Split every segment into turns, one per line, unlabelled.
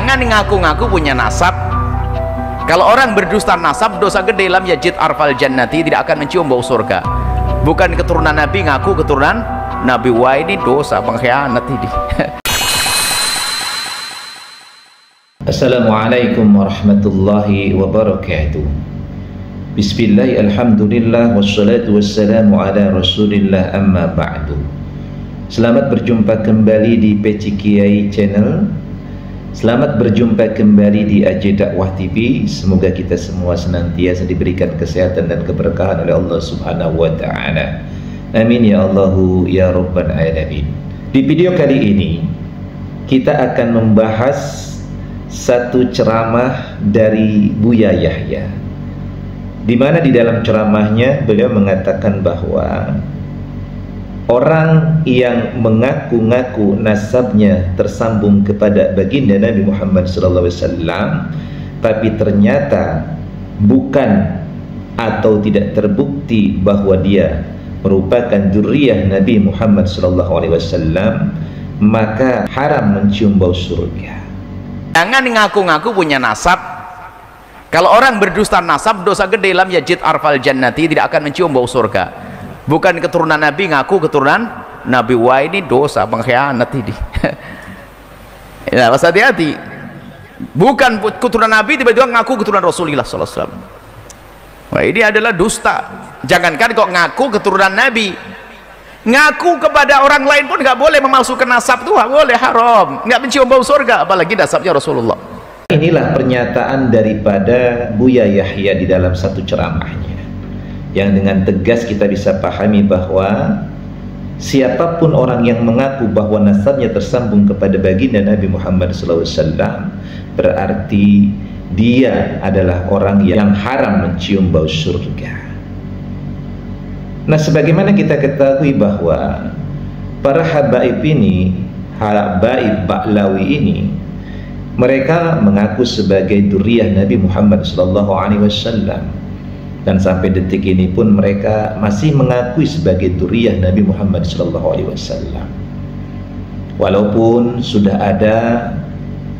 Jangan ngaku-ngaku punya nasab. Kalau orang berdusta nasab, dosa gede. Lam yajid arfal jannati, tidak akan mencium bau surga. Bukan keturunan Nabi, ngaku keturunan Nabi. Wah, ini dosa, pengkhianat ini.
Assalamualaikum warahmatullahi wabarakatuh. Bismillah, alhamdulillah, wassalatu wassalamu ala rasulillah, amma ba'du. Selamat berjumpa kembali di Peci Kiai Channel. Selamat berjumpa kembali di AJ Dakwah TV. Semoga kita semua senantiasa diberikan kesehatan dan keberkahan oleh Allah Subhanahu wa Ta'ala. Amin ya Allahu ya Rabbal Alamin. Di video kali ini kita akan membahas satu ceramah dari Buya Yahya, di mana di dalam ceramahnya beliau mengatakan bahwa orang yang mengaku-ngaku nasabnya tersambung kepada baginda Nabi Muhammad SAW, tapi ternyata bukan atau tidak terbukti bahwa dia merupakan dzurriyyah Nabi Muhammad SAW, maka haram mencium bau surga.
Jangan ngaku-ngaku punya nasab. Kalau orang berdusta nasab, dosa gede. Lam yajid arfal jannati, tidak akan mencium bau surga. Bukan keturunan Nabi, ngaku keturunan Nabi. Wah, ini dosa, pengkhianat ini. Ya, harus hati-hati. Bukan keturunan Nabi, tiba-tiba ngaku keturunan Rasulullah SAW. Wah, ini adalah dusta. Jangankan kok ngaku keturunan Nabi, ngaku kepada orang lain pun nggak boleh, memalsukan nasab itu nggak boleh, haram. Nggak mencium bau surga, apalagi nasabnya Rasulullah.
Inilah pernyataan daripada Buya Yahya di dalam satu ceramahnya, yang dengan tegas kita bisa pahami bahwa siapapun orang yang mengaku bahwa nasabnya tersambung kepada baginda Nabi Muhammad SAW, berarti dia adalah orang yang haram mencium bau surga. Nah, sebagaimana kita ketahui bahwa para habaib ini, habaib Ba'lawi ini, mereka mengaku sebagai dzurriyyah Nabi Muhammad SAW, dan sampai detik ini pun mereka masih mengakui sebagai dzurriyyah Nabi Muhammad SAW. Walaupun sudah ada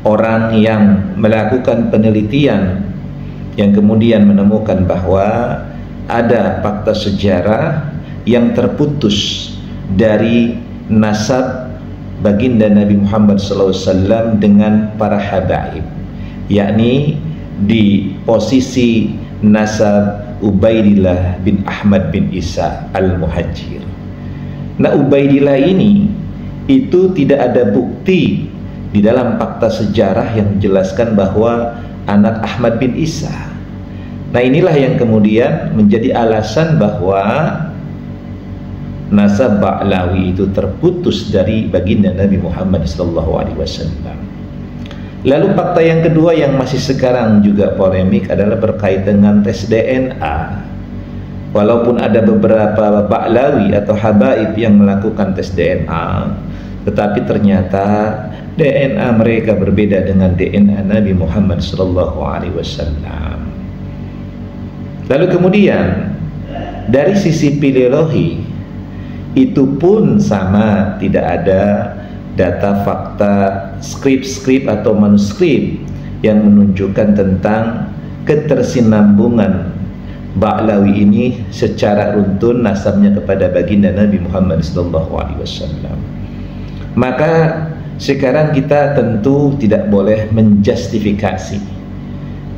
orang yang melakukan penelitian yang kemudian menemukan bahwa ada fakta sejarah yang terputus dari nasab baginda Nabi Muhammad SAW dengan para habaib, yakni di posisi nasab Ubaidillah bin Ahmad bin Isa al-Muhajir. Nah, Ubaidillah ini itu tidak ada bukti di dalam fakta sejarah yang menjelaskan bahwa anak Ahmad bin Isa. Nah, inilah yang kemudian menjadi alasan bahwa nasab Ba'lawi itu terputus dari baginda Nabi Muhammad SAW. Lalu fakta yang kedua yang masih sekarang juga polemik adalah berkait dengan tes DNA. Walaupun ada beberapa Ba'lawi atau habaib yang melakukan tes DNA, tetapi ternyata DNA mereka berbeda dengan DNA Nabi Muhammad SAW. Lalu kemudian dari sisi filologi itu pun sama, tidak ada data fakta skrip-skrip atau manuskrip yang menunjukkan tentang ketersinambungan Ba'lawi ini secara runtun nasabnya kepada baginda Nabi Muhammad SAW. Maka sekarang kita tentu tidak boleh menjustifikasi.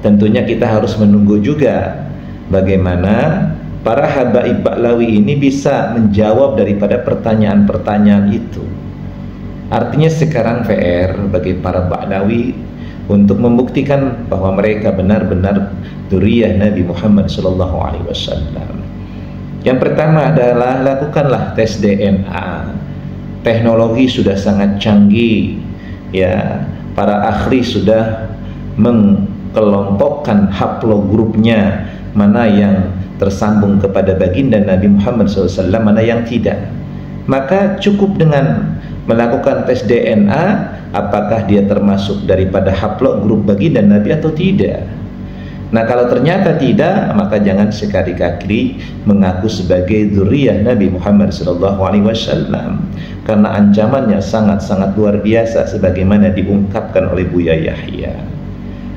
Tentunya kita harus menunggu juga bagaimana para habaib Ba'lawi ini bisa menjawab daripada pertanyaan-pertanyaan itu. Artinya sekarang PR bagi para Ba'lawi untuk membuktikan bahwa mereka benar-benar dzurriyyah Nabi Muhammad SAW. Yang pertama adalah lakukanlah tes DNA. Teknologi sudah sangat canggih, ya. Para ahli sudah mengkelompokkan haplogrupnya, mana yang tersambung kepada baginda Nabi Muhammad SAW, mana yang tidak. Maka cukup dengan melakukan tes DNA apakah dia termasuk daripada haplogrup baginda Nabi atau tidak. Nah, kalau ternyata tidak, maka jangan sekali-kali mengaku sebagai dzurriyyah Nabi Muhammad SAW, karena ancamannya sangat-sangat luar biasa sebagaimana diungkapkan oleh Buya Yahya.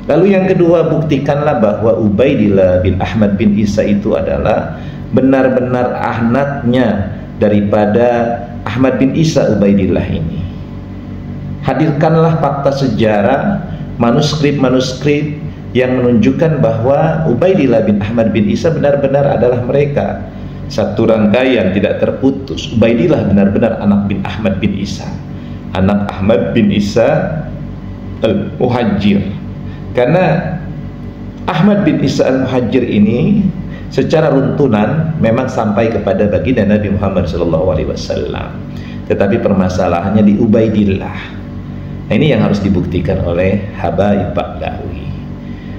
Lalu yang kedua, buktikanlah bahwa Ubaidillah bin Ahmad bin Isa itu adalah benar-benar anaknya daripada Ahmad bin Isa Ubaidillah ini. Hadirkanlah fakta sejarah, manuskrip-manuskrip yang menunjukkan bahwa Ubaidillah bin Ahmad bin Isa benar-benar adalah mereka. Satu rangkaian tidak terputus. Ubaidillah benar-benar anak bin Ahmad bin Isa, anak Ahmad bin Isa al-Muhajir. Karena Ahmad bin Isa al-Muhajir ini secara runtunan memang sampai kepada baginda Nabi Muhammad SAW, tetapi permasalahannya di Ubaidillah. Nah, ini yang harus dibuktikan oleh Habaib Ba'lawi.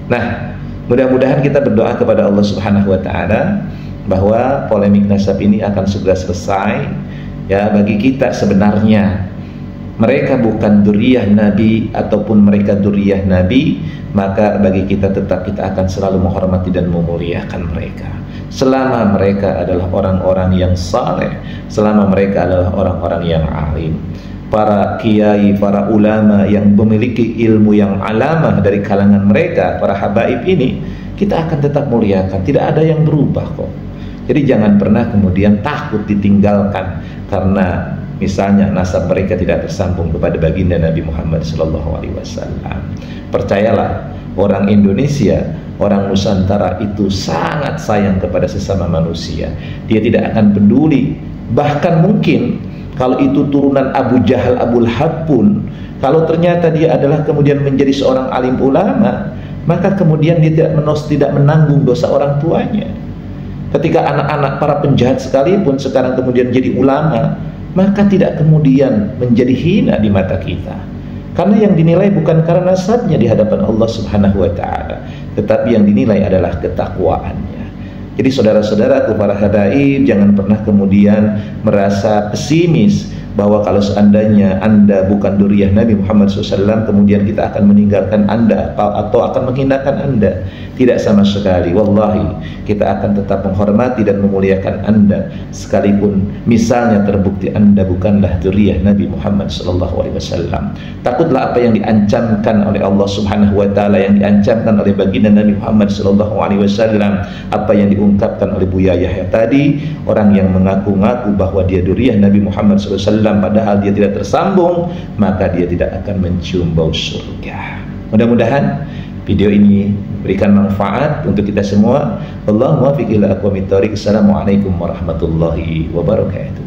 Nah, mudah-mudahan kita berdoa kepada Allah Subhanahu wa taala bahwa polemik nasab ini akan segera selesai. Ya, bagi kita sebenarnya mereka bukan dzurriyyah Nabi ataupun mereka dzurriyyah Nabi, maka bagi kita tetap kita akan selalu menghormati dan memuliakan mereka. Selama mereka adalah orang-orang yang saleh, selama mereka adalah orang-orang yang alim. Para kiai, para ulama yang memiliki ilmu yang alamah dari kalangan mereka, para habaib ini, kita akan tetap muliakan. Tidak ada yang berubah kok. Jadi jangan pernah kemudian takut ditinggalkan karena misalnya nasab mereka tidak tersambung kepada baginda Nabi Muhammad SAW. Percayalah, orang Indonesia, orang Nusantara itu sangat sayang kepada sesama manusia. Dia tidak akan peduli, bahkan mungkin kalau itu turunan Abu Jahal, Abu Lahab pun, kalau ternyata dia adalah kemudian menjadi seorang alim ulama, maka kemudian dia tidak menanggung dosa orang tuanya. Ketika anak-anak para penjahat sekalipun sekarang kemudian jadi ulama, maka tidak kemudian menjadi hina di mata kita. Karena yang dinilai bukan karena nasabnya di hadapan Allah Subhanahu wa taala, tetapi yang dinilai adalah ketakwaannya. Jadi saudara-saudaraku para habaib, jangan pernah kemudian merasa pesimis bahwa kalau seandainya Anda bukan dzurriyyah Nabi Muhammad SAW, kemudian kita akan meninggalkan Anda atau akan menghinakan Anda. Tidak sama sekali. Wallahi, kita akan tetap menghormati dan memuliakan Anda sekalipun misalnya terbukti Anda bukanlah dzurriyyah Nabi Muhammad SAW. Takutlah apa yang diancamkan oleh Allah Subhanahu wa taala, yang diancamkan oleh baginda Nabi Muhammad SAW, apa yang diungkapkan oleh Buya Yahya tadi, orang yang mengaku-ngaku bahwa dia dzurriyyah Nabi Muhammad SAW padahal dia tidak tersambung, maka dia tidak akan mencium bau surga. Mudah-mudahan video ini berikan manfaat untuk kita semua. Allahumma muwaffiq ila aqwamit thoriq. Assalamualaikum warahmatullahi wabarakatuh.